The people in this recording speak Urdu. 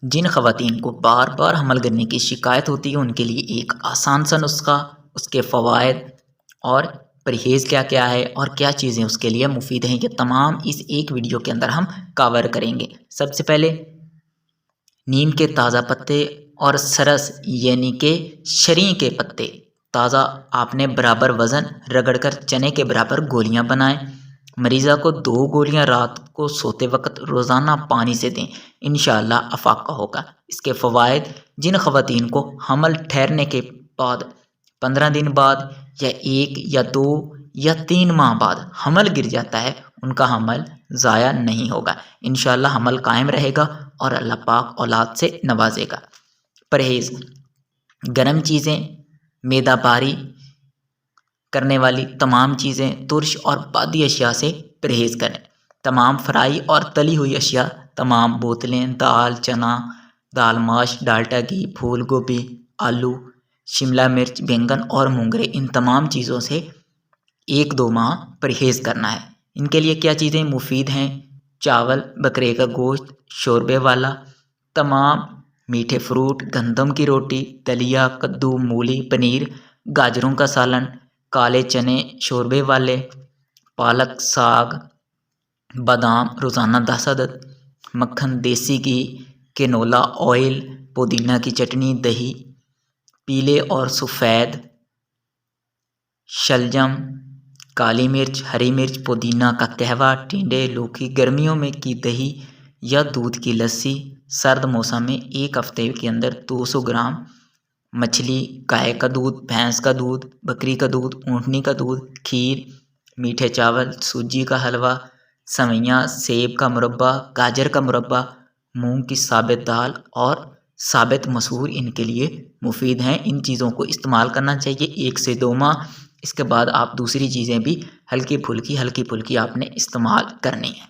جن خواتین کو بار بار حمل کرنے کی شکایت ہوتی ہے ان کے لیے ایک آسان سا نسخہ، اس کے فوائد اور پرہیز کیا کیا ہے اور کیا چیزیں اس کے لیے مفید ہیں، یہ تمام اس ایک ویڈیو کے اندر ہم کور کریں گے۔ سب سے پہلے نیم کے تازہ پتے اور سرس یعنی کہ شریں کے پتے تازہ آپ نے برابر وزن رگڑ کر چنے کے برابر گولیاں بنائیں۔ مریضہ کو 2 گولیاں رات کو سوتے وقت روزانہ پانی سے دیں، انشاءاللہ افاقہ ہوگا۔ اس کے فوائد: جن خواتین کو حمل ٹھہرنے کے بعد 15 دن بعد یا 1 یا 2 یا 3 ماہ بعد حمل گر جاتا ہے، ان کا حمل ضائع نہیں ہوگا، انشاءاللہ حمل قائم رہے گا اور اللہ پاک اولاد سے نوازے گا۔ پرہیز: گرم چیزیں، معدہ باری کرنے والی تمام چیزیں، ترش اور بادی اشیاء سے پرہیز کریں۔ تمام فرائی اور تلی ہوئی اشیاء، تمام بوتلیں، دال چنا، دال ماش، ڈالٹا گھی، پھول گوبھی، آلو، شملہ مرچ، بینگن اور مونگرے، ان تمام چیزوں سے 1-2 ماہ پرہیز کرنا ہے۔ ان کے لیے کیا چیزیں مفید ہیں؟ چاول، بکرے کا گوشت شوربے والا، تمام میٹھے فروٹ، گندم کی روٹی، دلیا، کدو، مولی، پنیر، گاجروں کا سالن، کالے چنے شوربے والے، پالک ساگ، بادام روزانہ 10 عدد، مکھن، دیسی گھی، کینولا آئل، پودینہ کی چٹنی، دہی، پیلے اور سفید شلجم، کالی مرچ، ہری مرچ، پودینہ کا قہوہ، ٹینڈے، لوکی، گرمیوں میں کی دہی یا دودھ کی لسی، سرد موسم میں 1 ہفتے کے اندر 200 گرام مچھلی، گائے کا دودھ، بھینس کا دودھ، بکری کا دودھ، اونٹنی کا دودھ، کھیر، میٹھے چاول، سوجی کا حلوہ، سوئیاں، سیب کا مربع، گاجر کا مربع، مونگ کی ثابت دال اور ثابت مسور ان کے لیے مفید ہیں۔ ان چیزوں کو استعمال کرنا چاہیے 1 سے 2 ماہ، اس کے بعد آپ دوسری چیزیں بھی ہلکی پھلکی آپ نے استعمال کرنی ہیں۔